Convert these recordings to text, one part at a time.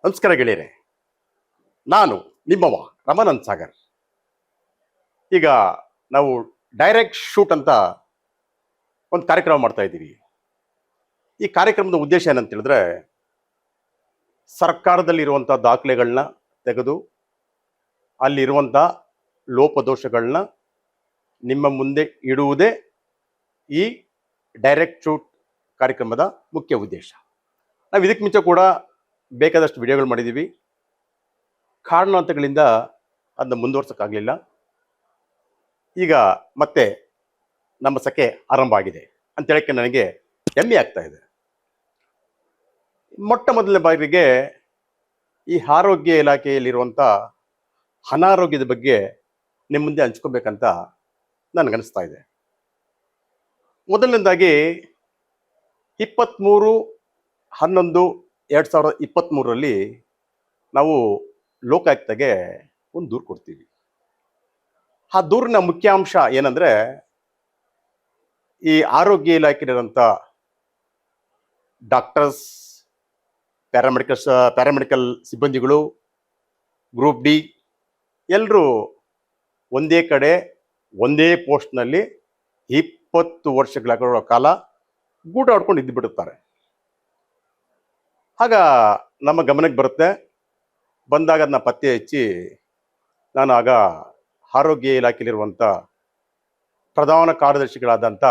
ನಮಸ್ಕಾರ ಗೆಳೆಯರೆ. ನಾನು ನಿಮ್ಮವ ರಮಾನಂದ್ ಸಾಗರ್. ಈಗ ನಾವು ಡೈರೆಕ್ಟ್ ಶೂಟ್ ಅಂತ ಒಂದು ಕಾರ್ಯಕ್ರಮ ಮಾಡ್ತಾ ಇದ್ದೀವಿ. ಈ ಕಾರ್ಯಕ್ರಮದ ಉದ್ದೇಶ ಏನಂತ ಹೇಳಿದ್ರೆ, ಸರ್ಕಾರದಲ್ಲಿರುವಂಥ ದಾಖಲೆಗಳನ್ನ ತೆಗೆದು ಅಲ್ಲಿರುವಂಥ ಲೋಪದೋಷಗಳನ್ನ ನಿಮ್ಮ ಮುಂದೆ ಇಡುವುದೇ ಈ ಡೈರೆಕ್ಟ್ ಶೂಟ್ ಕಾರ್ಯಕ್ರಮದ ಮುಖ್ಯ ಉದ್ದೇಶ. ನಾವು ಇದಕ್ಕೆ ಮುಂಚೆ ಕೂಡ ಬೇಕಾದಷ್ಟು ವಿಡಿಯೋಗಳು ಮಾಡಿದ್ದೀವಿ. ಕಾರಣಾಂತರಗಳಿಂದ ಅದನ್ನ ಮುಂದುವರ್ಸೋಕ್ಕಾಗಲಿಲ್ಲ. ಈಗ ಮತ್ತೆ ನಮ್ಮ ಸಖೆ ಆರಂಭ ಆಗಿದೆ ಅಂತ ಹೇಳಕ್ಕೆ ನನಗೆ ಹೆಮ್ಮೆ ಆಗ್ತಾ ಇದೆ. ಮೊಟ್ಟ ಮೊದಲನೇ ಬಾರಿಗೆ ಈ ಆರೋಗ್ಯ ಇಲಾಖೆಯಲ್ಲಿರುವಂಥ ಅನಾರೋಗ್ಯದ ಬಗ್ಗೆ ನಿಮ್ಮ ಮುಂದೆ ಹಂಚ್ಕೋಬೇಕಂತ ನನಗನ್ನಿಸ್ತಾ ಇದೆ. ಮೊದಲನೇದಾಗಿ 23/11/2023 ನಾವು ಲೋಕಾಯುಕ್ತಗೆ ಒಂದು ದೂರು ಕೊಡ್ತೀವಿ. ಆ ದೂರಿನ ಮುಖ್ಯಾಂಶ ಏನಂದರೆ, ಈ ಆರೋಗ್ಯ ಇಲಾಖೆಯಲ್ಲಿರುವಂಥ ಡಾಕ್ಟರ್ಸ್, ಪ್ಯಾರಾಮೆಡಿಕಲ್ ಸಿಬ್ಬಂದಿಗಳು, ಗ್ರೂಪ್ ಡಿ ಎಲ್ಲರೂ ಒಂದೇ ಕಡೆ ಒಂದೇ ಪೋಸ್ಟ್ನಲ್ಲಿ 20 ವರ್ಷಗಳ ಕಾಲ ಗೂಡಾಡ್ಕೊಂಡು ಇದ್ದು ಬಿಡುತ್ತಾರೆ. ಆಗ ನಮ್ಮ ಗಮನಕ್ಕೆ ಬರುತ್ತೆ. ಬಂದಾಗ ಅದನ್ನ ಪತ್ತೆ ಹಚ್ಚಿ ನಾನು ಆಗ ಆರೋಗ್ಯ ಇಲಾಖೆಯಲ್ಲಿರುವಂಥ ಪ್ರಧಾನ ಕಾರ್ಯದರ್ಶಿಗಳಾದಂಥ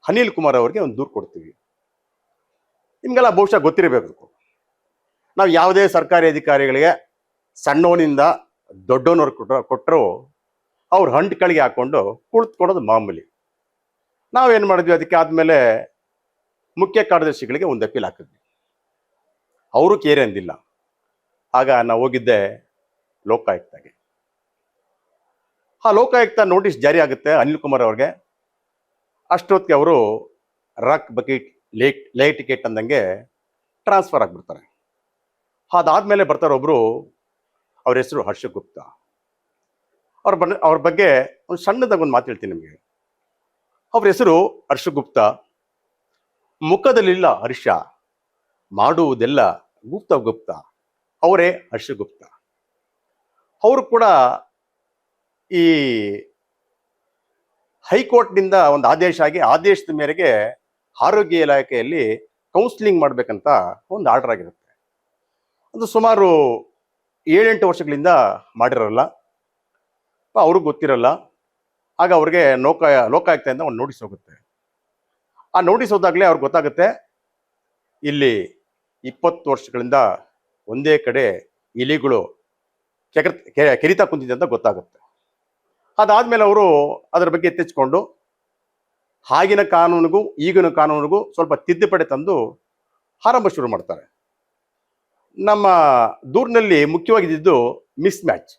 ಅನಿಲ್ ಕುಮಾರ್ ಅವರಿಗೆ ಒಂದು ದೂರು ಕೊಡ್ತೀವಿ. ನಿಮಗೆಲ್ಲ ಬಹುಶಃ ಗೊತ್ತಿರಬೇಕು, ನಾವು ಯಾವುದೇ ಸರ್ಕಾರಿ ಅಧಿಕಾರಿಗಳಿಗೆ ಸಣ್ಣವನಿಂದ ದೊಡ್ಡವನವ್ರು ಕೊಟ್ಟರು ಅವ್ರು ಹಂಟ್ಗಳಿಗೆ ಹಾಕ್ಕೊಂಡು ಕುಳಿತುಕೊಡೋದು ಮಾಮೂಲಿ. ನಾವೇನು ಮಾಡಿದ್ವಿ, ಅದಕ್ಕೆ ಆದಮೇಲೆ ಮುಖ್ಯ ಕಾರ್ಯದರ್ಶಿಗಳಿಗೆ ಒಂದು ಅಪೀಲ್ ಹಾಕಿದ್ವಿ. ಅವರು ಕೇರೆ ಅಂದಿಲ್ಲ. ಆಗ ನಾವು ಹೋಗಿದ್ದೆ ಲೋಕಾಯುಕ್ತಗೆ. ಆ ಲೋಕಾಯುಕ್ತ ನೋಟಿಸ್ ಜಾರಿ ಆಗುತ್ತೆ ಅನಿಲ್ ಕುಮಾರ್ ಅವ್ರಿಗೆ. ಅಷ್ಟೊತ್ತಿಗೆ ಅವರು ರಕ್ ಬಕೆಟ್ ಲೈಟ್ ಟಿಕೆಟ್ ಅಂದಂಗೆ ಟ್ರಾನ್ಸ್ಫರ್ ಆಗಿಬಿಡ್ತಾರೆ. ಅದಾದಮೇಲೆ ಬರ್ತಾರೆ ಒಬ್ಬರು, ಅವ್ರ ಹೆಸರು ಹರ್ಷ ಗುಪ್ತಾ. ಅವ್ರ ಬಗ್ಗೆ ಒಂದು ಸಣ್ಣದಾಗಿ ಒಂದು ಮಾತು ಹೇಳ್ತೀನಿ ನಿಮಗೆ. ಅವ್ರ ಹೆಸರು ಹರ್ಷ ಗುಪ್ತಾ. ಮುಖದಲ್ಲಿಲ್ಲ ಹರ್ಷ, ಮಾಡುವುದೆಲ್ಲ ಗುಪ್ತಾ. ಅವರೇ ಹರ್ಷ ಗುಪ್ತಾ. ಅವರು ಕೂಡ ಈ ಹೈಕೋರ್ಟ್ನಿಂದ ಒಂದು ಆದೇಶ ಆಗಿ, ಆದೇಶದ ಮೇರೆಗೆ ಆರೋಗ್ಯ ಇಲಾಖೆಯಲ್ಲಿ ಕೌನ್ಸಿಲಿಂಗ್ ಮಾಡಬೇಕಂತ ಒಂದು ಆರ್ಡರ್ ಆಗಿರುತ್ತೆ. ಅದು ಸುಮಾರು 7-8 ವರ್ಷಗಳಿಂದ ಮಾಡಿರೋಲ್ಲ, ಅವ್ರಿಗೆ ಗೊತ್ತಿರಲ್ಲ. ಆಗ ಅವ್ರಿಗೆ ಲೋಕಾಯುಕ್ತದಿಂದ ಒಂದು ನೋಟಿಸ್ ಹೋಗುತ್ತೆ. ಆ ನೋಟಿಸ್ ಹೋದಾಗಲೇ ಅವ್ರಿಗೆ ಗೊತ್ತಾಗುತ್ತೆ, ಇಲ್ಲಿ 20 ವರ್ಷಗಳಿಂದ ಒಂದೇ ಕಡೆ ಇಲಿಗಳು ಕೆರಿತಾ ಕುಂತಿದೆ ಅಂತ ಗೊತ್ತಾಗುತ್ತೆ. ಅದಾದಮೇಲೆ ಅವರು ಅದರ ಬಗ್ಗೆ ಎತ್ತೆಚ್ಕೊಂಡು ಆಗಿನ ಕಾನೂನಿಗೂ ಈಗಿನ ಕಾನೂನಿಗೂ ಸ್ವಲ್ಪ ತಿದ್ದುಪಡಿ ತಂದು ಆರಂಭ ಶುರು ಮಾಡ್ತಾರೆ. ನಮ್ಮ ದೂರಿನಲ್ಲಿ ಮುಖ್ಯವಾಗಿದ್ದು ಮಿಸ್ ಮ್ಯಾಚ್.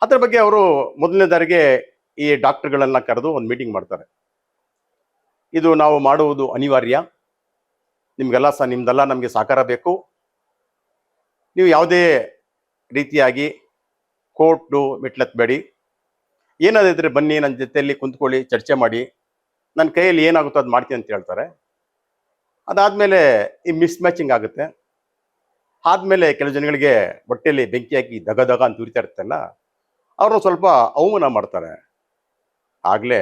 ಅದರ ಬಗ್ಗೆ ಅವರು ಮೊದಲನೇದಾರಿಗೆ ಈ ಡಾಕ್ಟರ್ಗಳನ್ನ ಕರೆದು ಒಂದು ಮೀಟಿಂಗ್ ಮಾಡ್ತಾರೆ. ಇದು ನಾವು ಮಾಡುವುದು ಅನಿವಾರ್ಯ, ನಿಮಗೆಲ್ಲ ನಿಮ್ದೆಲ್ಲ ನಮಗೆ ಸಹಕಾರ ಬೇಕು. ನೀವು ಯಾವುದೇ ರೀತಿಯಾಗಿ ಕೋರ್ಟು ಮೆಟ್ಲತ್ತಬೇಡಿ. ಏನಾದಿದ್ರೆ ಬನ್ನಿ, ನನ್ನ ಜೊತೆಯಲ್ಲಿ ಕುಂತ್ಕೊಳ್ಳಿ, ಚರ್ಚೆ ಮಾಡಿ, ನನ್ನ ಕೈಯಲ್ಲಿ ಏನಾಗುತ್ತೋ ಅದು ಮಾಡ್ತೀನಿ ಅಂತ ಹೇಳ್ತಾರೆ. ಅದಾದಮೇಲೆ ಈ ಮಿಸ್ ಮ್ಯಾಚಿಂಗ್ ಆಗುತ್ತೆ. ಆದಮೇಲೆ ಕೆಲವು ಜನಗಳಿಗೆ ಹೊಟ್ಟೆಯಲ್ಲಿ ಬೆಂಕಿ ಹಾಕಿ ದಗ ಅಂತ ಉರಿತಾ ಇರ್ತಲ್ಲ, ಅವ್ರನ್ನ ಸ್ವಲ್ಪ ಅವಮಾನ ಮಾಡ್ತಾರೆ. ಆಗಲೇ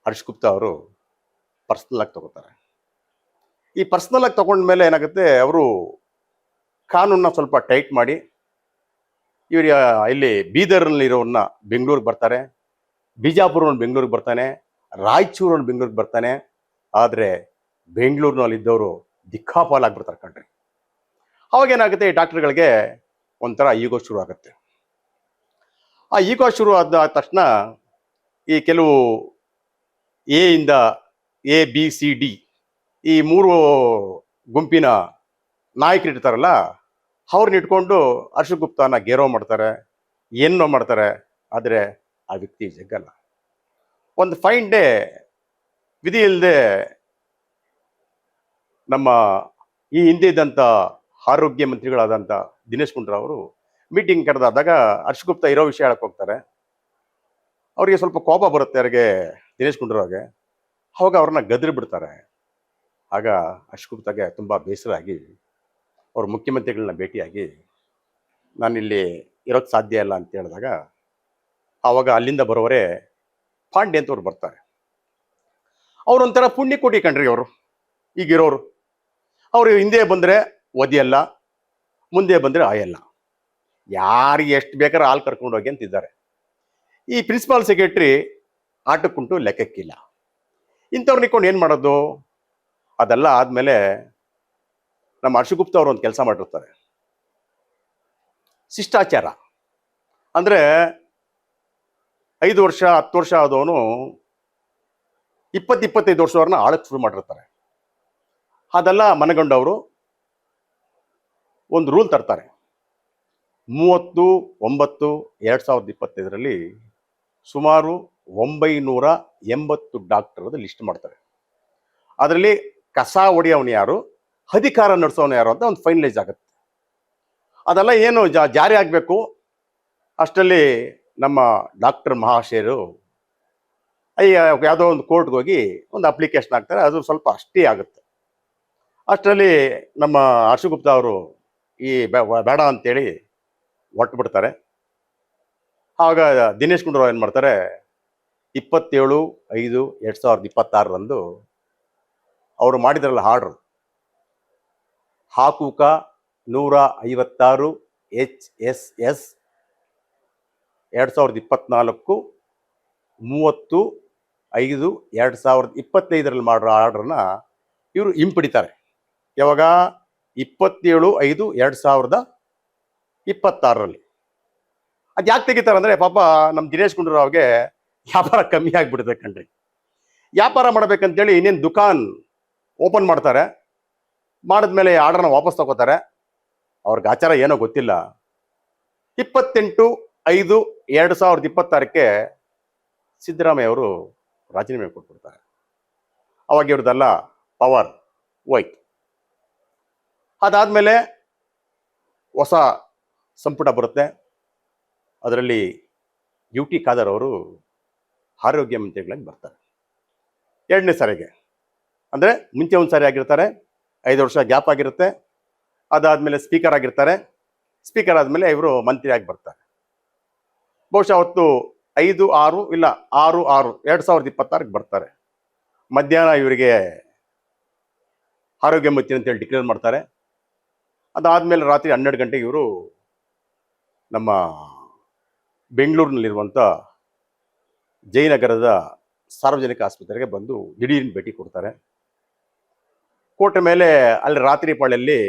ಹರ್ಷ್ ಗುಪ್ತಾ ಅವರು ಪರ್ಸ್ನಲ್ ಆಗಿ ತಗೋತಾರೆ. ಈ ಪರ್ಸ್ನಲ್ ಆಗಿ ತಗೊಂಡ್ಮೇಲೆ ಏನಾಗುತ್ತೆ, ಅವರು ಕಾನೂನನ್ನ ಸ್ವಲ್ಪ ಟೈಟ್ ಮಾಡಿ, ಇವರು ಇಲ್ಲಿ ಬೀದರ್ನಲ್ಲಿರೋನ್ನ ಬೆಂಗಳೂರಿಗೆ ಬರ್ತಾರೆ, ಬಿಜಾಪುರವನ್ನು ಬೆಂಗಳೂರಿಗೆ ಬರ್ತಾನೆ, ರಾಯಚೂರನ್ನು ಬೆಂಗಳೂರಿಗೆ ಬರ್ತಾನೆ. ಆದರೆ ಬೆಂಗಳೂರಿನಲ್ಲಿದ್ದವರು ದಿಕ್ಕಾಪಾಲಾಗ್ಬಿಡ್ತಾರೆ ಕಣ್ರಿ. ಅವಾಗೇನಾಗುತ್ತೆ, ಈ ಡಾಕ್ಟರ್ಗಳಿಗೆ ಒಂಥರ ಈಗೋ ಶುರು ಆಗುತ್ತೆ. ಆ ಈಗೋ ಶುರು ಆದ ತಕ್ಷಣ ಈ ಕೆಲವು ಎ ಬಿ ಸಿ ಡಿ ಈ 3 ಗುಂಪಿನ ನಾಯಕರು ಇರ್ತಾರಲ್ಲ, ಅವ್ರನ್ನ ಇಟ್ಕೊಂಡು ಹರ್ಷ ಗುಪ್ತಾನ ಗೇರೋ ಮಾಡ್ತಾರೆ, ಏನೋ ಮಾಡ್ತಾರೆ. ಆದರೆ ಆ ವ್ಯಕ್ತಿ ಜಗ್ಗಲ್ಲ. ಒಂದು ಫೈನ್ ಡೇ ವಿಧಿ ಇಲ್ಲದೆ ನಮ್ಮ ಈ ಹಿಂದೆ ಇದ್ದಂಥ ಆರೋಗ್ಯ ಮಂತ್ರಿಗಳಾದಂಥ ದಿನೇಶ್ ಗುಂಡೂರಾವ್ ಅವರು ಮೀಟಿಂಗ್ ಕರೆದಾದಾಗ ಹರ್ಷ ಗುಪ್ತಾ ಇರೋ ವಿಷಯ ಹೇಳಕ್ಕೆ ಹೋಗ್ತಾರೆ. ಅವರಿಗೆ ಸ್ವಲ್ಪ ಕೋಪ ಬರುತ್ತೆ, ಅವರಿಗೆ ದಿನೇಶ್ ಗುಂಡೂರಾವ್ಗೆ. ಅವಾಗ ಅವ್ರನ್ನ ಗದರಿ ಬಿಡ್ತಾರೆ. ಆಗ ಅಶ್ಗುಪ್ತಾಗೆ ತುಂಬ ಬೇಸರ ಆಗಿ ಅವರು ಮುಖ್ಯಮಂತ್ರಿಗಳನ್ನ ಭೇಟಿಯಾಗಿ ನಾನಿಲ್ಲಿ ಇರೋಕ್ಕೆ ಸಾಧ್ಯ ಇಲ್ಲ ಅಂತ ಹೇಳಿದಾಗ ಆವಾಗ ಅಲ್ಲಿಂದ ಬರೋವರೇ ಪಾಂಡೆ ಅಂತವ್ರು ಬರ್ತಾರೆ. ಅವರೊಂಥರ ಪುಣ್ಯ ಕೋಟಿ ಕಣ್ರಿ ಅವರು, ಈಗಿರೋರು. ಅವರು ಹಿಂದೆ ಬಂದರೆ ಒದಿಯಲ್ಲ, ಮುಂದೆ ಬಂದರೆ ಆಯಲ್ಲ, ಯಾರಿಗೆ ಎಷ್ಟು ಬೇಕಾದ್ರೆ ಹಾಲು ಕರ್ಕೊಂಡು ಹೋಗಿ ಅಂತಿದ್ದಾರೆ. ಈ ಪ್ರಿನ್ಸಿಪಾಲ್ ಸೆಕ್ರೆಟ್ರಿ ಆಟಕ್ಕುಂಟು ಲೆಕ್ಕಕ್ಕಿಲ್ಲ. ಇಂಥವ್ರು ನಿಂತ್ಕೊಂಡು ಏನು ಮಾಡೋದು? ಅದೆಲ್ಲ ಆದಮೇಲೆ ನಮ್ಮ ಹರ್ಷಗುಪ್ತ ಅವರು ಒಂದು ಕೆಲಸ ಮಾಡಿರ್ತಾರೆ. ಶಿಷ್ಟಾಚಾರ ಅಂದರೆ 5 ವರ್ಷ 10 ವರ್ಷ ಆದವನು 20-25 ವರ್ಷದವ್ರನ್ನ ಆಳಕ್ಕೆ ಶುರು ಮಾಡಿರ್ತಾರೆ. ಅದೆಲ್ಲ ಮನಗಂಡವರು ಒಂದು ರೂಲ್ ತರ್ತಾರೆ. 30/9/2025 ಸುಮಾರು 980 ಡಾಕ್ಟರ್ದು ಲಿಸ್ಟ್ ಮಾಡ್ತಾರೆ. ಅದರಲ್ಲಿ ಕಸ ಹೊಡೆಯೋನು ಯಾರು, ಅಧಿಕಾರ ನಡೆಸೋನು ಯಾರು ಅಂತ ಒಂದು ಫೈನಲೈಸ್ ಆಗುತ್ತೆ. ಅದೆಲ್ಲ ಏನು ಜಾರಿ ಆಗಬೇಕು. ಅಷ್ಟರಲ್ಲಿ ನಮ್ಮ ಡಾಕ್ಟರ್ ಮಹಾಶಯರು ಯಾವುದೋ ಒಂದು ಕೋರ್ಟ್ಗೆ ಹೋಗಿ ಒಂದು ಅಪ್ಲಿಕೇಶನ್ ಹಾಕ್ತಾರೆ. ಅದು ಸ್ವಲ್ಪ ಅಷ್ಟೇ ಆಗುತ್ತೆ. ಅಷ್ಟರಲ್ಲಿ ನಮ್ಮ ಹರ್ಷಗುಪ್ತ ಅವರು ಈ ಬೇಡ ಅಂತೇಳಿ ಹೊರಟು ಬಿಡ್ತಾರೆ. ಆಗ ದಿನೇಶ್ ಗುಂಡೂರಾವ್ ಏನು ಮಾಡ್ತಾರೆ, 27/5/2026 ಅವರು ಮಾಡಿದ್ರಲ್ಲ ಆರ್ಡ್ರು, ಹಾಕೂಕ 156 HSS 2024 30/5/2025 ಮಾಡಿರೋ ಆರ್ಡ್ರನ್ನ ಇವರು ಹಿಂಪಡಿತಾರೆ. ಯಾವಾಗ? 27/5/2026. ಅದು ಯಾಕೆ ತೆಗಿತಾರೆ ಅಂದರೆ, ಪಾಪ ನಮ್ಮ ದಿನೇಶ್ ಗುಂಡೂರಾವ್ಗೆ ವ್ಯಾಪಾರ ಕಮ್ಮಿ ಆಗಿಬಿಡುತ್ತೆ ಕಣ್ರಿ. ವ್ಯಾಪಾರ ಮಾಡಬೇಕಂತೇಳಿ ಇನ್ನೇನು ದುಕಾನ್ ಓಪನ್ ಮಾಡ್ತಾರೆ. ಮಾಡಿದ್ಮೇಲೆ ಆರ್ಡರ್ನ ವಾಪಸ್ ತಗೋತಾರೆ. ಅವ್ರಿಗೆ ಆಚಾರ ಏನೋ ಗೊತ್ತಿಲ್ಲ. 28/5/2026 ಸಿದ್ದರಾಮಯ್ಯ ಅವರು ರಾಜೀನಾಮೆ ಕೊಟ್ಬಿಡ್ತಾರೆ. ಅವಾಗ ಇವ್ರದ್ದೆಲ್ಲ ಪವರ್ ಹೋಯ್ತು. ಅದಾದಮೇಲೆ ಹೊಸ ಸಂಪುಟ ಬರುತ್ತೆ. ಅದರಲ್ಲಿ UT ಖಾದರ್ ಅವರು ಆರೋಗ್ಯ ಮಂತ್ರಿಗಳಾಗಿ ಬರ್ತಾರೆ 2ನೇ ಸಾರಿಗೆ. ಅಂದರೆ ಮುಂಚೆ ಒಂದು ಸಾರಿ ಆಗಿರ್ತಾರೆ, 5 ವರ್ಷ ಗ್ಯಾಪ್ ಆಗಿರುತ್ತೆ. ಅದಾದಮೇಲೆ ಸ್ಪೀಕರ್ ಆಗಿರ್ತಾರೆ. ಸ್ಪೀಕರ್ ಆದಮೇಲೆ ಇವರು ಮಂತ್ರಿಯಾಗಿ ಬರ್ತಾರೆ. ಬಹುಶಃ ಅವತ್ತು 5/6 ಇಲ್ಲ 6/6/2026 ಬರ್ತಾರೆ. ಮಧ್ಯಾಹ್ನ ಇವರಿಗೆ ಆರೋಗ್ಯ ಮಂತ್ರಿ ಅಂತೇಳಿ ಡಿಕ್ಲೇರ್ ಮಾಡ್ತಾರೆ. ಅದಾದಮೇಲೆ ರಾತ್ರಿ 12 ಗಂಟೆಗೆ ಇವರು ನಮ್ಮ ಬೆಂಗಳೂರಿನಲ್ಲಿರುವಂಥ ಜಯನಗರದ ಸಾರ್ವಜನಿಕ ಆಸ್ಪತ್ರೆಗೆ ಬಂದು ದಿಢೀರಿನ ಭೇಟಿ ಕೊಡ್ತಾರೆ. ಕೊಟ್ಟ ಮೇಲೆ ಅಲ್ಲಿ ರಾತ್ರಿ ಪಾಳಿಯಲ್ಲಿ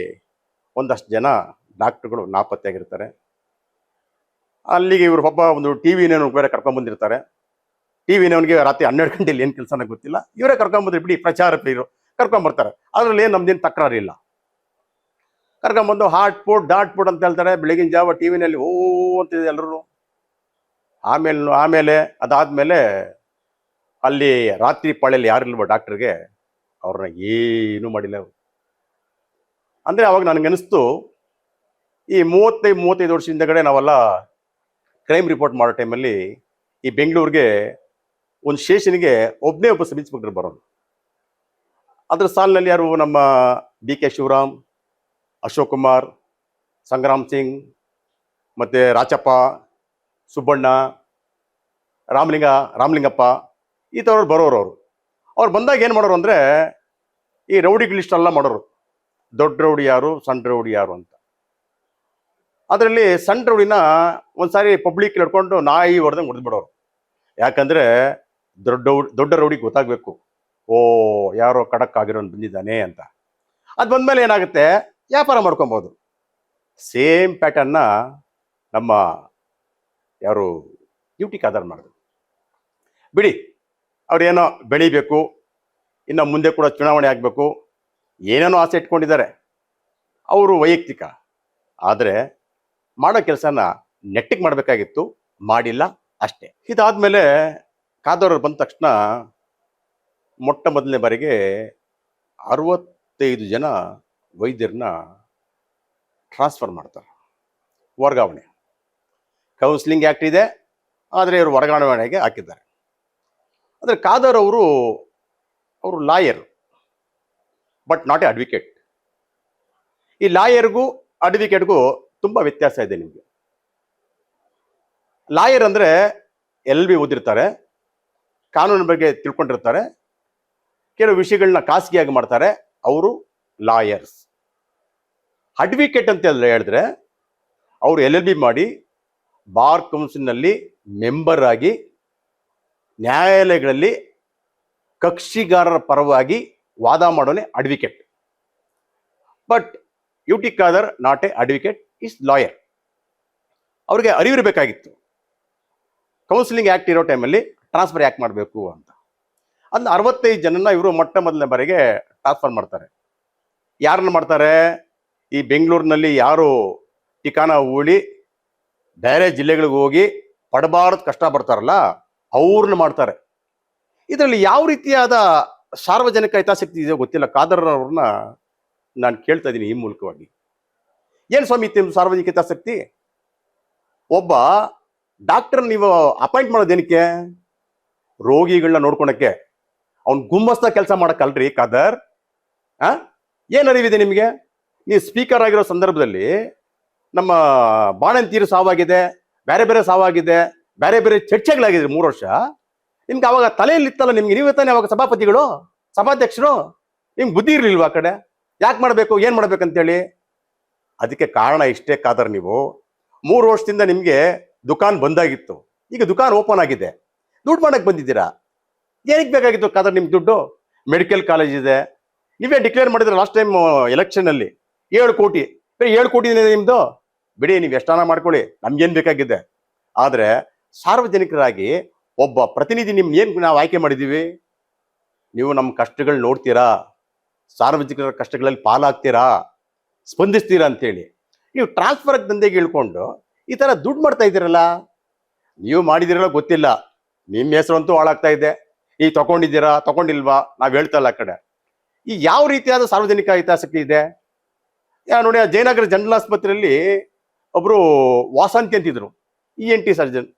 ಒಂದಷ್ಟು ಜನ ಡಾಕ್ಟ್ರುಗಳು ನಾಪತ್ತೆಯಾಗಿರ್ತಾರೆ. ಅಲ್ಲಿಗೆ ಇವರು ಒಬ್ಬ ಒಂದು TV-ನವನು ಬೇರೆ ಕರ್ಕೊಂಡ್ಬಂದಿರ್ತಾರೆ. TV-ನವನಿಗೆ ರಾತ್ರಿ 12 ಗಂಟೆಯಲ್ಲಿ ಏನು ಕೆಲಸನ ಗೊತ್ತಿಲ್ಲ. ಇವರೇ ಕರ್ಕೊಂಡ್ಬಂದ್ರೆ ಬಿಡಿ, ಪ್ರಚಾರ ಪ್ರಿಯರು ಕರ್ಕೊಂಬರ್ತಾರೆ. ಅದರಲ್ಲಿ ಏನು ನಮ್ದೇನು ತಕರಾರಿಲ್ಲ. ಕರ್ಕೊಂಬಂದು ಹಾಟ್ ಪುಟ್ ಅಂತ ಹೇಳ್ತಾರೆ. ಬೆಳಗಿನ ಜಾವ TV-ನಲ್ಲಿ ಓ ಅಂತಿದೆ ಎಲ್ಲರೂ. ಆಮೇಲೆ ಅದಾದಮೇಲೆ ಅಲ್ಲಿ ರಾತ್ರಿ ಪಾಳಿಯಲ್ಲಿ ಯಾರಿಲ್ವ ಡಾಕ್ಟ್ರಿಗೆ, ಅವ್ರನ್ನ ಏನೂ ಮಾಡಿಲ್ಲ ಅವರು. ಅಂದರೆ ಅವಾಗ ನನಗನ್ನಿಸ್ತು, ಈ 35 ವರ್ಷದಿಂದಗಡೆ ನಾವೆಲ್ಲ ಕ್ರೈಮ್ ರಿಪೋರ್ಟ್ ಮಾಡೋ ಟೈಮಲ್ಲಿ ಈ ಬೆಂಗಳೂರಿಗೆ ಒಂದು ಸ್ಟೇಷನ್ಗೆ ಒಬ್ಬ ಸಬ್ ಇನ್ಸ್ಪೆಕ್ಟರ್ ಬರೋನು. ಅದ್ರ ಸಾಲಿನಲ್ಲಿ ಯಾರು, ನಮ್ಮ DK ಶಿವರಾಮ್, ಅಶೋಕ್ ಕುಮಾರ್, ಸಂಗ್ರಾಮ್ ಸಿಂಗ್, ಮತ್ತು ರಾಚಪ್ಪ, ಸುಬ್ಬಣ್ಣ, ರಾಮಲಿಂಗಪ್ಪ, ಈ ಥರವ್ರು ಬರೋರು. ಅವ್ರು ಬಂದಾಗ ಏನು ಮಾಡೋರು ಅಂದರೆ, ಈ ರೌಡಿ ಲಿಸ್ಟೆಲ್ಲ ಮಾಡೋರು. ದೊಡ್ಡ ರೌಡಿ ಯಾರು, ಸಣ್ಣ ರೌಡಿ ಯಾರು ಅಂತ. ಅದರಲ್ಲಿ ಸಣ್ಣ ರೌಡಿನ ಒಂದು ಸಾರಿ ಪಬ್ಲಿಕ್ ಹಿಡ್ಕೊಂಡು ನಾಯಿ ಹೊಡೆದಂಗೆ ಹೊಡೆದ್ಬಿಡೋರು. ಯಾಕಂದರೆ ದೊಡ್ಡ ರೌಡಿಗೆ ಗೊತ್ತಾಗಬೇಕು, ಓ ಯಾರೋ ಖಡಕ್ ಆಗಿರೋನು ಬಂದಿದ್ದಾನೆ ಅಂತ. ಅದು ಬಂದಮೇಲೆ ಏನಾಗುತ್ತೆ, ವ್ಯಾಪಾರ ಮಾಡ್ಕೊಬೋದು. ಸೇಮ್ ಪ್ಯಾಟರ್ನ್ನ ನಮ್ಮ ಯಾರು UT ಖಾದರ್ ಮಾಡಿದ್ರು. ಬಿಡಿ, ಅವ್ರೇನೋ ಬೆಳಿಬೇಕು, ಇನ್ನು ಮುಂದೆ ಕೂಡ ಚುನಾವಣೆ ಆಗಬೇಕು, ಏನೇನೋ ಆಸೆ ಇಟ್ಕೊಂಡಿದ್ದಾರೆ ಅವರು ವೈಯಕ್ತಿಕ. ಆದರೆ ಮಾಡೋ ಕೆಲಸನ ನೆಟ್ಟಿಗೆ ಮಾಡಬೇಕಾಗಿತ್ತು, ಮಾಡಿಲ್ಲ ಅಷ್ಟೇ. ಇದಾದಮೇಲೆ ಖಾದರ್ ಬಂದ ತಕ್ಷಣ ಮೊಟ್ಟ ಮೊದಲನೇ ಬಾರಿಗೆ 65 ಜನ ವೈದ್ಯರನ್ನ ಟ್ರಾನ್ಸ್ಫರ್ ಮಾಡ್ತಾರೆ, ವರ್ಗಾವಣೆ. ಕೌನ್ಸಿಲಿಂಗ್ ಆ್ಯಕ್ಟ್ ಇದೆ, ಆದರೆ ಇವರು ವರ್ಗಾವಣೆಗೆ ಹಾಕಿದ್ದಾರೆ. ಅಂದರೆ ಖಾದರ್ ಅವರು lawyer. But not a advocate. ಈ ಲಾಯರ್ಗೂ ಅಡ್ವೊಕೇಟ್ಗೂ ತುಂಬ ವ್ಯತ್ಯಾಸ ಇದೆ ನಿಮಗೆ. ಲಾಯರ್ ಅಂದರೆ LLB ಓದಿರ್ತಾರೆ, ಕಾನೂನಿನ ಬಗ್ಗೆ ತಿಳ್ಕೊಂಡಿರ್ತಾರೆ, ಕೆಲವು ವಿಷಯಗಳನ್ನ ಖಾಸಗಿಯಾಗಿ ಮಾಡ್ತಾರೆ, ಅವರು ಲಾಯರ್ಸ್. ಅಡ್ವೊಕೇಟ್ ಅಂತ ಹೇಳಿದ್ರೆ ಅವರು LLB ಮಾಡಿ ಬಾರ್ ಕೌನ್ಸಿಲ್ನಲ್ಲಿ ಮೆಂಬರ್ ಆಗಿ ನ್ಯಾಯಾಲಯಗಳಲ್ಲಿ ಕಕ್ಷಿಗಾರರ ಪರವಾಗಿ ವಾದ ಮಾಡೋನೆ advocate. But UT Khader not a advocate, is lawyer. ಅವ್ರಿಗೆ ಅರಿವಿರಬೇಕಾಗಿತ್ತು ಕೌನ್ಸಿಲಿಂಗ್ ಆ್ಯಕ್ಟ್ ಇರೋ ಟೈಮಲ್ಲಿ ಟ್ರಾನ್ಸ್ಫರ್ ಯಾಕೆ ಮಾಡಬೇಕು ಅಂತ. ಅದನ್ನ 65 ಜನನ ಇವರು ಮೊಟ್ಟ ಮೊದಲನೇ ಬಾರಿಗೆ ಟ್ರಾನ್ಸ್ಫರ್ ಮಾಡ್ತಾರೆ. ಯಾರನ್ನ ಮಾಡ್ತಾರೆ? ಈ ಬೆಂಗಳೂರಿನಲ್ಲಿ ಯಾರು ಠಿಕಾಣ ಹೂಳಿ ಬೇರೆ ಜಿಲ್ಲೆಗಳಿಗೆ ಹೋಗಿ ಪಡಬಾರ್ದು ಕಷ್ಟ ಬರ್ತಾರಲ್ಲ ಅವ್ರನ್ನ ಮಾಡ್ತಾರೆ. ಇದರಲ್ಲಿ ಯಾವ ರೀತಿಯಾದ ಸಾರ್ವಜನಿಕ ಹಿತಾಸಕ್ತಿ ಇದೆಯೋ ಗೊತ್ತಿಲ್ಲ. ಖಾದರ್ ಅವ್ರನ್ನ ನಾನು ಕೇಳ್ತಾ ಇದ್ದೀನಿ ಈ ಮೂಲಕವಾಗಿ, ಏನು ಸ್ವಾಮಿ ಸಾರ್ವಜನಿಕ ಹಿತಾಸಕ್ತಿ? ಒಬ್ಬ ಡಾಕ್ಟರ್ ನೀವು ಅಪಾಯಿಂಟ್ ಮಾಡೋದೇನಕ್ಕೆ? ರೋಗಿಗಳನ್ನ ನೋಡ್ಕೊಳಕ್ಕೆ. ಅವ್ನು ಗುಮ್ಮಸ್ತ ಕೆಲಸ ಮಾಡಕ್ಕಲ್ರಿ ಖಾದರ್. ಏನು ಅರಿವಿದೆ ನಿಮಗೆ? ನೀವು ಸ್ಪೀಕರ್ ಆಗಿರೋ ಸಂದರ್ಭದಲ್ಲಿ ನಮ್ಮ ಬಾಣಂತೀರು ಸಾವಾಗಿದೆ, ಬೇರೆ ಬೇರೆ ಸಾವಾಗಿದೆ, ಬೇರೆ ಬೇರೆ ಚರ್ಚೆಗಳಾಗಿದೆ 3 ವರ್ಷ. ನಿಮ್ಗೆ ಅವಾಗ ತಲೆಯಲ್ಲಿ ಇತ್ತಲ್ಲ ನಿಮ್ಗೆ, ನೀವು ತಾನೇ ಅವಾಗ ಸಭಾಪತಿಗಳು, ಸಭಾಧ್ಯಕ್ಷರು, ನಿಮ್ಗೆ ಬುದ್ಧಿ ಇರಲಿಲ್ವಾ ಆ ಕಡೆ? ಯಾಕೆ ಮಾಡಬೇಕು, ಏನು ಮಾಡ್ಬೇಕಂತೇಳಿ? ಅದಕ್ಕೆ ಕಾರಣ ಇಷ್ಟೇ ಖಾದರ್, ನೀವು 3 ವರ್ಷದಿಂದ ನಿಮಗೆ ದುಕಾನ್ ಬಂದಾಗಿತ್ತು, ಈಗ ದುಕಾನ್ ಓಪನ್ ಆಗಿದೆ, ದುಡ್ಡು ಮಾಡಕ್ಕೆ ಬಂದಿದ್ದೀರಾ. ಏನಕ್ಕೆ ಬೇಕಾಗಿತ್ತು ಖಾದರ್ ನಿಮ್ಗೆ ದುಡ್ಡು? ಮೆಡಿಕಲ್ ಕಾಲೇಜ್ ಇದೆ, ನೀವೇ ಡಿಕ್ಲೇರ್ ಮಾಡಿದ್ರೆ ಲಾಸ್ಟ್ ಟೈಮ್ ಎಲೆಕ್ಷನಲ್ಲಿ 7 ಕೋಟಿ. 7 ಕೋಟಿ ಇದೆ ನಿಮ್ದು, ಬಿಡಿ, ನೀವು ಎಷ್ಟಾನ ಮಾಡ್ಕೊಳ್ಳಿ, ನಮ್ಗೇನು ಬೇಕಾಗಿದೆ. ಆದರೆ ಸಾರ್ವಜನಿಕರಾಗಿ ಒಬ್ಬ ಪ್ರತಿನಿಧಿ ನಿಮ್ಗೆ ಏನು ನಾವು ಆಯ್ಕೆ ಮಾಡಿದ್ದೀವಿ? ನೀವು ನಮ್ಮ ಕಷ್ಟಗಳು ನೋಡ್ತೀರಾ, ಸಾರ್ವಜನಿಕರ ಕಷ್ಟಗಳಲ್ಲಿ ಪಾಲಾಗ್ತೀರಾ, ಸ್ಪಂದಿಸ್ತೀರಾ ಅಂತೇಳಿ ನೀವು ಟ್ರಾನ್ಸ್ಫರ್ ದಂಧೆಗೆ ಇಳ್ಕೊಂಡು ಈ ಥರ ದುಡ್ಡು ಮಾಡ್ತಾ ಇದ್ದೀರಲ್ಲ. ನೀವು ಮಾಡಿದಿರಲ್ಲ ಗೊತ್ತಿಲ್ಲ, ನಿಮ್ಮ ಹೆಸರಂತೂ ಹಾಳಾಗ್ತಾ ಇದೆ. ಈಗ ತಗೊಂಡಿದ್ದೀರಾ ತಗೊಂಡಿಲ್ವಾ ನಾವು ಹೇಳ್ತಲ್ಲ ಆ ಕಡೆ. ಈ ಯಾವ ರೀತಿಯಾದ ಸಾರ್ವಜನಿಕ ಹಿತಾಸಕ್ತಿ ಇದೆ? ನೋಡಿ, ಆ ಜಯನಗರ ಜನರಲ್ ಆಸ್ಪತ್ರೆಯಲ್ಲಿ ಒಬ್ರು ವಾಸಂತಿ ಅಂತಿದ್ರು, ENT ಸರ್ಜನ್.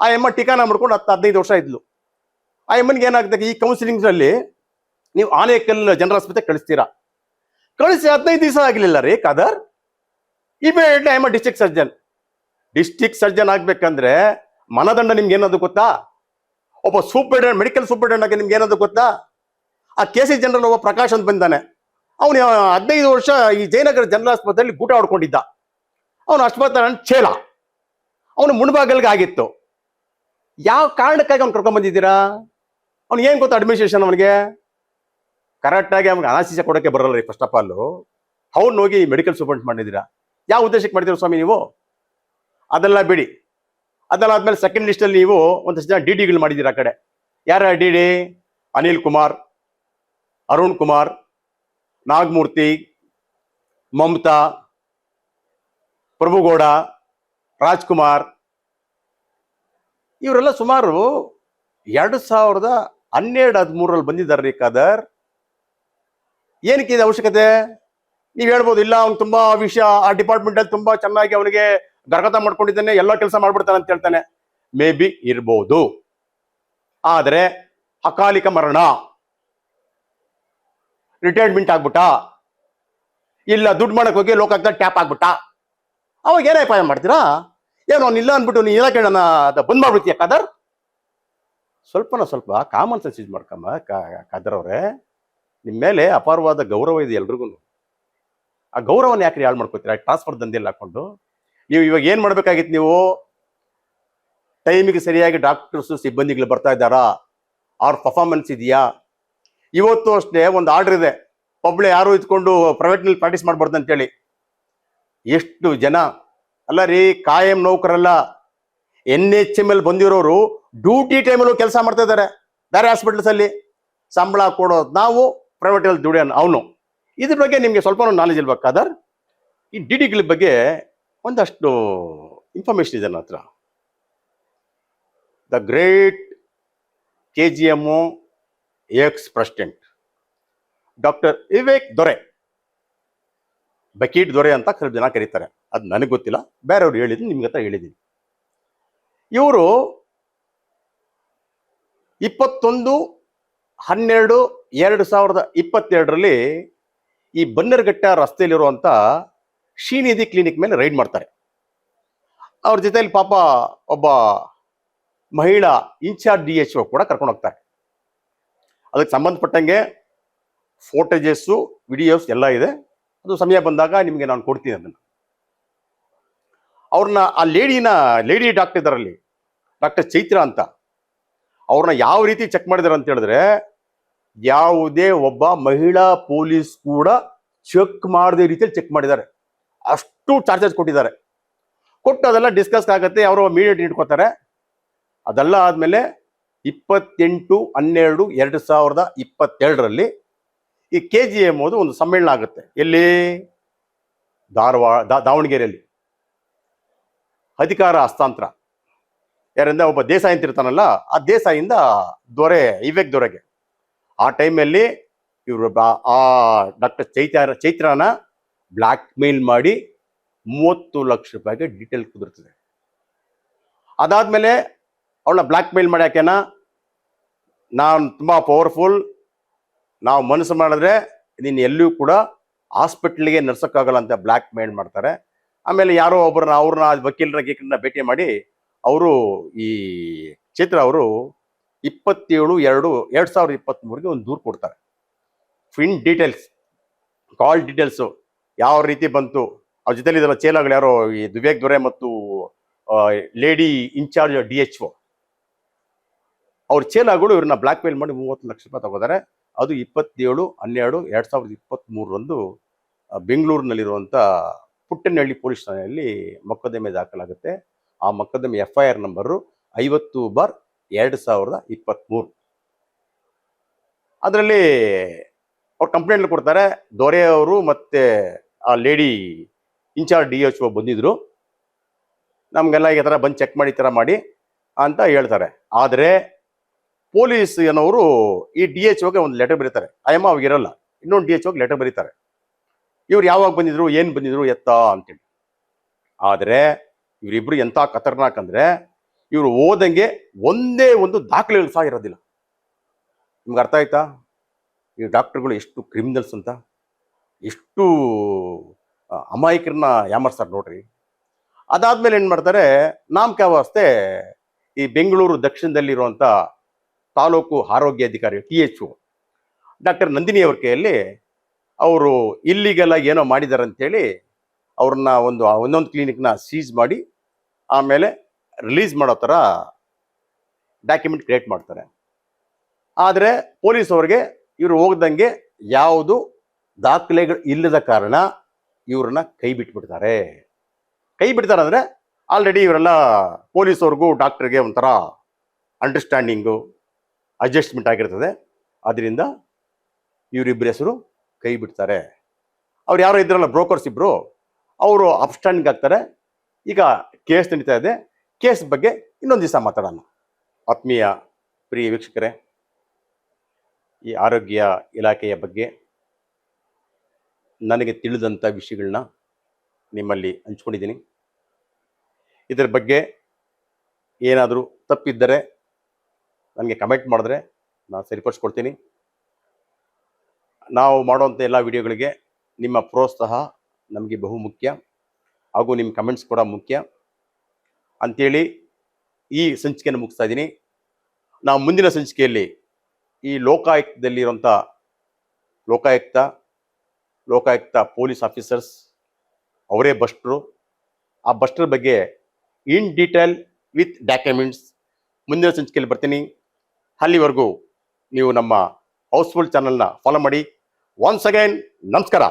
ಆ ಎಮ್ಮ ಟಿಕಾನ ಮಾಡ್ಕೊಂಡು 10-15 ವರ್ಷ ಇದ್ಲು. ಆ ಎಮ್ಮನಿಗೆ ಏನಾಗ್ತದೆ, ಈ ಕೌನ್ಸಿಲಿಂಗ್ನಲ್ಲಿ ನೀವು ಆನೇಕಲ್ ಜನರಲ್ ಆಸ್ಪತ್ರೆ ಕಳಿಸ್ತೀರಾ, ಕಳಿಸಿ 15 ದಿವಸ ಆಗಲಿಲ್ಲ ರೀ ಖಾದರ್, ಇಮಿಡಿಯೇಟ್ಲಿ ಎಮ್ಮ ಡಿಸ್ಟ್ರಿಕ್ಟ್ ಸರ್ಜನ್. ಡಿಸ್ಟ್ರಿಕ್ಟ್ ಸರ್ಜನ್ ಆಗ್ಬೇಕಂದ್ರೆ ಮನದಂಡ ನಿಮ್ಗೆ ಏನಾದ್ರು ಗೊತ್ತಾ? ಒಬ್ಬ ಸೂಪರ್ಡೆಂಟ್, ಮೆಡಿಕಲ್ ಸೂಪರ್ಡೆಂಟ್ ಆಗಿ ನಿಮ್ಗೆ ಏನಾದ್ರು ಗೊತ್ತಾ? ಆ KC ಜನರಲ್ ಒಬ್ಬ ಪ್ರಕಾಶ್ ಅಂತ ಬಂದಾನೆ, ಅವನು 15 ವರ್ಷ ಈ ಜಯನಗರ ಜನರಲ್ ಆಸ್ಪತ್ರೆಯಲ್ಲಿ ಗೂಟ ಹೊಡ್ಕೊಂಡಿದ್ದ. ಅವನು ಅಶ್ವತ್ಥ ಚೇಲ, ಅವನು ಮುಣಬಾಗಲ್ಗೆ ಆಗಿತ್ತು. ಯಾವ ಕಾರಣಕ್ಕಾಗಿ ಅವ್ನು ಕರ್ಕೊಂಡ್ ಬಂದಿದ್ದೀರಾ? ಅವ್ನು ಏನ್ ಗೊತ್ತಾ ಅಡ್ಮಿನಿಸ್ಟ್ರೇಷನ್? ಅವನಿಗೆ ಕರೆಕ್ಟಾಗಿ ಅವ್ನಿಗೆ ಅನಾಸಿಸ ಕೊಡೋಕ್ಕೆ ಬರಲ್ಲ ರೀ. ಫಸ್ಟ್ ಆಫ್ ಆಲ್ ಅವ್ನು ಹೋಗಿ ಮೆಡಿಕಲ್ ಸೂಪರ್ಡೆಂಟ್ ಮಾಡಿದ್ದೀರಾ, ಯಾವ ಉದ್ದೇಶಕ್ಕೆ ಮಾಡಿದ್ದೀರಾ ಸ್ವಾಮಿ ನೀವು? ಅದೆಲ್ಲ ಬಿಡಿ. ಅದೆಲ್ಲಾದ್ಮೇಲೆ ಸೆಕೆಂಡ್ ಲಿಸ್ಟಲ್ಲಿ ನೀವು ಒಂದಷ್ಟು ಜನ DDಗಳು ಮಾಡಿದ್ದೀರಾ. ಆ ಕಡೆ ಯಾರ DD? ಅನಿಲ್ ಕುಮಾರ್, ಅರುಣ್ ಕುಮಾರ್, ನಾಗಮೂರ್ತಿ, ಮಮತಾ, ಪ್ರಭುಗೌಡ, ರಾಜ್ಕುಮಾರ್, ಇವರೆಲ್ಲ ಸುಮಾರು 2012-13 ಬಂದಿದ್ದಾರೆ ರೀ ಖಾದರ್. ಏನಕ್ಕೆ ಇದು ಅವಶ್ಯಕತೆ? ನೀವು ಹೇಳ್ಬೋದು, ಇಲ್ಲ ಅವ್ನು ತುಂಬಾ ವಿಷಯ ಆ ಡಿಪಾರ್ಟ್ಮೆಂಟ್ ಅಲ್ಲಿ ತುಂಬಾ ಚೆನ್ನಾಗಿ ಅವನಿಗೆ ಗರ್ಗತ ಮಾಡ್ಕೊಂಡಿದ್ದಾನೆ, ಎಲ್ಲ ಕೆಲಸ ಮಾಡ್ಬಿಡ್ತಾನೆ ಅಂತ ಹೇಳ್ತಾನೆ. ಮೇ ಬಿ ಇರ್ಬೋದು, ಆದರೆ ಅಕಾಲಿಕ ಮರಣ, ರಿಟೈರ್ಮೆಂಟ್ ಆಗ್ಬಿಟ್ಟ, ಇಲ್ಲ ದುಡ್ಡು ಮಾಡಕ್ ಹೋಗಿ ಲೋಕಾಯುಕ್ತ ಟ್ಯಾಪ್ ಆಗ್ಬಿಟ್ಟ, ಅವಾಗ ಏನೇ ಅಪಾಯ ಮಾಡ್ತೀರಾ? ಏನು ಅವ್ನು ಇಲ್ಲ ಅಂದ್ಬಿಟ್ಟು ನೀನು ಇಲಾಖೆ ಬಂದ್ ಮಾಡ್ಬಿಡ್ತೀಯ ಖಾದರ್? ಸ್ವಲ್ಪ ಕಾಮನ್ ಸೆನ್ಸ್ ಯೂಸ್ ಮಾಡ್ಕಮ್ಮ ಖಾದರ್ ಅವರೇ. ನಿಮ್ಮ ಮೇಲೆ ಅಪಾರವಾದ ಗೌರವ ಇದೆ ಎಲ್ರಿಗೂ. ಆ ಗೌರವನ ಯಾಕ್ರಿ ಹಾಳು ಮಾಡ್ಕೋತೀರಾ ಟ್ರಾನ್ಸ್ಫರ್ ದಂಧೆಯಲ್ಲಿ ಹಾಕೊಂಡು? ನೀವು ಇವಾಗ ಏನ್ ಮಾಡ್ಬೇಕಾಗಿತ್ತು? ನೀವು ಟೈಮಿಗೆ ಸರಿಯಾಗಿ ಡಾಕ್ಟರ್ಸ್ ಸಿಬ್ಬಂದಿಗಳು ಬರ್ತಾ ಇದ್ದಾರಾ? ಅವ್ರ ಪರ್ಫಾರ್ಮೆನ್ಸ್ ಇದೆಯಾ? ಇವತ್ತು ಅಷ್ಟೇ ಒಂದು ಆರ್ಡರ್ ಇದೆ, ಒಬ್ಳೆ ಯಾರು ಇದ್ಕೊಂಡು ಪ್ರೈವೇಟ್ನಲ್ಲಿ ಪ್ರಾಕ್ಟೀಸ್ ಮಾಡ್ಬಾರ್ದು ಅಂತೇಳಿ. ಎಷ್ಟು ಜನ ಅಲ್ಲ ರೀ, ಕಾಯಂ ನೌಕರಲ್ಲ, NHML ಬಂದಿರೋರು ಡ್ಯೂಟಿ ಟೈಮಲ್ಲೂ ಕೆಲಸ ಮಾಡ್ತಾ ಇದ್ದಾರೆ ಬೇರೆ ಹಾಸ್ಪಿಟಲ್ಸ್ ಅಲ್ಲಿ. ಸಂಬಳ ಕೊಡೋದು ನಾವು, ಪ್ರೈವೇಟಲ್ಲಿ ದುಡಿಯೋನು ಅವನು. ಇದ್ರ ಬಗ್ಗೆ ನಿಮಗೆ ಸ್ವಲ್ಪ ನಾಲೆಜ್ ಇಲ್ವಾ ಖಾದರ್? ಈ DDಗಳ ಬಗ್ಗೆ ಒಂದಷ್ಟು ಇನ್ಫಾರ್ಮೇಶನ್ ಇದೆ ನನ್ನ ಹತ್ರ. The great KGMO X president doctor Vivek ದೊರೆ, ಬಕೀಟ್ ದೊರೆ ಅಂತ ಜನ ಕರೀತಾರೆ. ಅದು ನನಗೆ ಗೊತ್ತಿಲ್ಲ, ಬೇರೆಯವ್ರು ಹೇಳಿದ್ದೀನಿ, ನಿಮ್ಗೆ ಹತ್ರ ಹೇಳಿದ್ದೀನಿ. ಇವರು 21/12/2022 ಈ ಬನ್ನರ್ಘಟ್ಟ ರಸ್ತೆಯಲ್ಲಿರುವಂಥ ಶ್ರೀನಿಧಿ ಕ್ಲಿನಿಕ್ ಮೇಲೆ ರೈಡ್ ಮಾಡ್ತಾರೆ. ಅವ್ರ ಜೊತೆಯಲ್ಲಿ ಪಾಪ ಒಬ್ಬ ಮಹಿಳಾ ಇನ್ಚಾರ್ಜ್ DHO ಕೂಡ ಕರ್ಕೊಂಡು ಹೋಗ್ತಾರೆ. ಅದಕ್ಕೆ ಸಂಬಂಧಪಟ್ಟಂಗೆ ಫೋಟೇಜಸ್ಸು ವಿಡಿಯೋಸ್ ಎಲ್ಲ ಇದೆ. ಅದು ಸಮಯ ಬಂದಾಗ ನಿಮಗೆ ನಾನು ಕೊಡ್ತೀನಿ ಅದನ್ನು. ಅವ್ರನ್ನ ಆ ಲೇಡಿ ಡಾಕ್ಟರ್ ಇದರಲ್ಲಿ ಡಾಕ್ಟರ್ ಚೈತ್ರ ಅಂತ, ಅವ್ರನ್ನ ಯಾವ ರೀತಿ ಚೆಕ್ ಮಾಡಿದಾರೆ ಅಂತ ಹೇಳಿದ್ರೆ, ಯಾವುದೇ ಒಬ್ಬ ಮಹಿಳಾ ಪೊಲೀಸ್ ಕೂಡ ಚೆಕ್ ಮಾಡದೇ ರೀತಿಯಲ್ಲಿ ಚೆಕ್ ಮಾಡಿದ್ದಾರೆ. ಅಷ್ಟು ಚಾರ್ಜಸ್ ಕೊಟ್ಟಿದ್ದಾರೆ. ಕೊಟ್ಟು ಅದೆಲ್ಲ ಡಿಸ್ಕಸ್ ಆಗುತ್ತೆ, ಅವರು ಮೀಡಿಯೇಟ್ ಇಟ್ಕೋತಾರೆ. ಅದೆಲ್ಲ ಆದಮೇಲೆ 28/12/2022 ಈ KGM ಒಂದು ಸಮ್ಮೇಳನ ಆಗುತ್ತೆ. ಎಲ್ಲಿ? ದಾವಣಗೆರೆಯಲ್ಲಿ. ಅಧಿಕಾರ ಹಸ್ತಾಂತರ ಯಾರಿಂದ? ಒಬ್ಬ ದೇಸಾಯಿ ಅಂತ ಇರ್ತಾನಲ್ಲ, ಆ ದೇಸಾಯಿಯಿಂದ ವಿವೇಕ್ ದೊರೆಗೆ. ಆ ಟೈಮಲ್ಲಿ ಇವರು ಆ ಡಾಕ್ಟರ್ ಚೈತ್ರನ ಬ್ಲ್ಯಾಕ್ ಮೇಲ್ ಮಾಡಿ 30 ಲಕ್ಷ ರೂಪಾಯಿಗೆ ಡೀಟೇಲ್ ಕುದುರ್ತದೆ. ಅದಾದ್ಮೇಲೆ ಅವಳನ್ನ ಬ್ಲ್ಯಾಕ್ ಮೇಲ್ ಮಾಡ್ಯಾಕೆನ, ನಾನು ತುಂಬ ಪವರ್ಫುಲ್, ನಾವು ಮನಸ್ಸು ಮಾಡಿದ್ರೆ ನೀನು ಎಲ್ಲೂ ಕೂಡ ಹಾಸ್ಪಿಟ್ಲಿಗೆ ನರ್ಸಕ್ಕಾಗಲ್ಲ ಅಂತ ಬ್ಲ್ಯಾಕ್ ಮೇಲ್ ಮಾಡ್ತಾರೆ. ಆಮೇಲೆ ಯಾರೋ ಅವ್ರನ್ನ ವಕೀಲರನ್ನ ಭೇಟಿ ಮಾಡಿ ಅವರು ಈ ಚೈತ್ರ ಅವರು 27/2/2023 ಒಂದು ದೂರು ಕೊಡ್ತಾರೆ. ಫಿನ್ ಡೀಟೇಲ್ಸ್, ಕಾಲ್ ಡೀಟೇಲ್ಸು ಯಾವ ರೀತಿ ಬಂತು, ಅವ್ರ ಜೊತೆಲಿ ಇದರ ಚೇಲಾಗಳು ಯಾರೋ ಈ ವಿವೇಕ್ ದೊರೆ ಮತ್ತು ಲೇಡಿ ಇನ್ಚಾರ್ಜ್ DHO ಅವ್ರ ಚೇಲಾಗಳು ಇವ್ರನ್ನ ಬ್ಲ್ಯಾಕ್ ಮೇಲ್ ಮಾಡಿ 30 ಲಕ್ಷ ರೂಪಾಯಿ ತಗೋತಾರೆ. ಅದು 27/12/2023 ಬೆಂಗಳೂರಿನಲ್ಲಿರುವಂಥ ಪುಟ್ಟನಹಳ್ಳಿ ಪೊಲೀಸ್ ಠಾಣೆಯಲ್ಲಿ ಮೊಕದ್ದಮೆ ದಾಖಲಾಗುತ್ತೆ. ಆ ಮೊಕದ್ದಮೆ FIR ನಂಬರು 50/2023. ಅದರಲ್ಲಿ ಅವ್ರು ಕಂಪ್ಲೇಂಟ್ ಕೊಡ್ತಾರೆ. ದೊರೆಯವರು ಮತ್ತೆ ಆ ಲೇಡಿ ಇನ್ಚಾರ್ಜ್ DHO ಬಂದಿದ್ರು, ನಮಗೆಲ್ಲ ಈ ಥರ ಬಂದು ಚೆಕ್ ಮಾಡಿ ಈ ಥರ ಮಾಡಿ ಅಂತ ಹೇಳ್ತಾರೆ. ಆದರೆ ಪೊಲೀಸ್ ಏನವರು ಈ DHOಗೆ ಒಂದು ಲೆಟರ್ ಬರೀತಾರೆ. ಅಯ್ಯಮ್ಮ ಅವಾಗಿರಲ್ಲ, ಇನ್ನೊಂದು DHOಗೆ ಲೆಟರ್ ಬರೀತಾರೆ. ಇವ್ರು ಯಾವಾಗ ಬಂದಿದ್ರು, ಏನು ಬಂದಿದ್ರು ಎತ್ತ ಅಂತೇಳಿ. ಆದರೆ ಇವರಿಬ್ರು ಎಂಥ ಖತರ್ನಾಕ್ ಅಂದರೆ, ಇವರು ಓದಂಗೆ ಒಂದೇ ಒಂದು ದಾಖಲೆಗಳು ಸಹ ಇರೋದಿಲ್ಲ. ನಿಮ್ಗೆ ಅರ್ಥ ಆಯ್ತಾ ಈ ಡಾಕ್ಟರ್ಗಳು ಎಷ್ಟು ಕ್ರಿಮಿನಲ್ಸ್ ಅಂತ, ಎಷ್ಟು ಅಮಾಯಕರನ್ನ ಯಾಮರ್ಸ್ತಾರೆ ನೋಡ್ರಿ. ಅದಾದ್ಮೇಲೆ ಏನು ಮಾಡ್ತಾರೆ, ನಾಮಕಾವಾಸ್ತೆ ಈ ಬೆಂಗಳೂರು ದಕ್ಷಿಣದಲ್ಲಿರುವಂಥ ತಾಲೂಕು ಆರೋಗ್ಯಾಧಿಕಾರಿ THO ಡಾಕ್ಟರ್ ನಂದಿನಿ ಅವ್ರ ಕೈಯಲ್ಲಿ ಅವರು ಇಲ್ಲಿಗೆಲ್ಲ ಏನೋ ಮಾಡಿದ್ದಾರೆ ಅಂತೇಳಿ ಅವ್ರನ್ನ ಒಂದೊಂದು ಕ್ಲಿನಿಕ್ನ ಸೀಸ್ ಮಾಡಿ ಆಮೇಲೆ ರಿಲೀಸ್ ಮಾಡೋ ಥರ ಡಾಕ್ಯುಮೆಂಟ್ ಕ್ರಿಯೇಟ್ ಮಾಡ್ತಾರೆ. ಆದರೆ ಪೊಲೀಸ್ ಅವ್ರಿಗೆ ಇವರು ಹೋಗ್ದಂಗೆ ಯಾವುದು ದಾಖಲೆಗಳು ಇಲ್ಲದ ಕಾರಣ ಇವ್ರನ್ನ ಕೈ ಬಿಟ್ಬಿಡ್ತಾರೆ. ಕೈ ಬಿಡ್ತಾರೆ ಅಂದರೆ ಆಲ್ರೆಡಿ ಇವರೆಲ್ಲ ಪೊಲೀಸವ್ರಿಗೂ ಡಾಕ್ಟ್ರಿಗೆ ಒಂಥರ ಅಂಡರ್ಸ್ಟ್ಯಾಂಡಿಂಗು, ಅಡ್ಜಸ್ಟ್ಮೆಂಟ್ ಆಗಿರ್ತದೆ. ಅದರಿಂದ ಇವರಿಬ್ಬರ ಹೆಸರು ಕೈ ಬಿಡ್ತಾರೆ. ಅವ್ರು ಯಾರೋ ಇದ್ರಲ್ಲ ಬ್ರೋಕರ್ಸ್ ಇಬ್ಬರು, ಅವರು ಅಪ್ಸ್ಟ್ಯಾಂಡಿಂಗ್ ಆಗ್ತಾರೆ. ಈಗ ಕೇಸ್ ನಡೀತಾ ಇದೆ. ಕೇಸ್ ಬಗ್ಗೆ ಇನ್ನೊಂದು ದಿವಸ ಮಾತಾಡೋಣ. ಆತ್ಮೀಯ ಪ್ರಿಯ ವೀಕ್ಷಕರೇ, ಈ ಆರೋಗ್ಯ ಇಲಾಖೆಯ ಬಗ್ಗೆ ನನಗೆ ತಿಳಿದಂಥ ವಿಷಯಗಳನ್ನ ನಿಮ್ಮಲ್ಲಿ ಹಂಚ್ಕೊಂಡಿದ್ದೀನಿ. ಇದರ ಬಗ್ಗೆ ಏನಾದರೂ ತಪ್ಪಿದ್ದರೆ ನನಗೆ ಕಮೆಂಟ್ ಮಾಡಿದ್ರೆ ನಾನು ಸರಿಪಡಿಸ್ಕೊಡ್ತೀನಿ. ನಾವು ಮಾಡುವಂಥ ಎಲ್ಲ ವಿಡಿಯೋಗಳಿಗೆ ನಿಮ್ಮ ಪ್ರೋತ್ಸಾಹ ನಮಗೆ ಬಹು ಮುಖ್ಯ, ಹಾಗೂ ನಿಮ್ಮ ಕಮೆಂಟ್ಸ್ ಕೂಡ ಮುಖ್ಯ ಅಂಥೇಳಿ ಈ ಸಂಚಿಕೆಯನ್ನು ಮುಗಿಸ್ತಾ ಇದ್ದೀನಿ. ನಾವು ಮುಂದಿನ ಸಂಚಿಕೆಯಲ್ಲಿ ಈ ಲೋಕಾಯುಕ್ತದಲ್ಲಿರುವಂಥ ಲೋಕಾಯುಕ್ತ ಪೊಲೀಸ್ ಆಫೀಸರ್ಸ್ ಅವರೇ ಬಸ್ಟ್ರು, ಆ ಬಸ್ಟ್ರ ಬಗ್ಗೆ ಇನ್ ಡೀಟೇಲ್ ವಿತ್ ಡಾಕ್ಯುಮೆಂಟ್ಸ್ ಮುಂದಿನ ಸಂಚಿಕೆಯಲ್ಲಿ ಬರ್ತೀನಿ. ಅಲ್ಲಿವರೆಗೂ ನೀವು ನಮ್ಮ ಹೌಸ್ಫುಲ್ ಚಾನಲ್ನ ಫಾಲೋ ಮಾಡಿ. ಒನ್ಸ್ ಅಗೈನ್ ನಮಸ್ಕಾರ.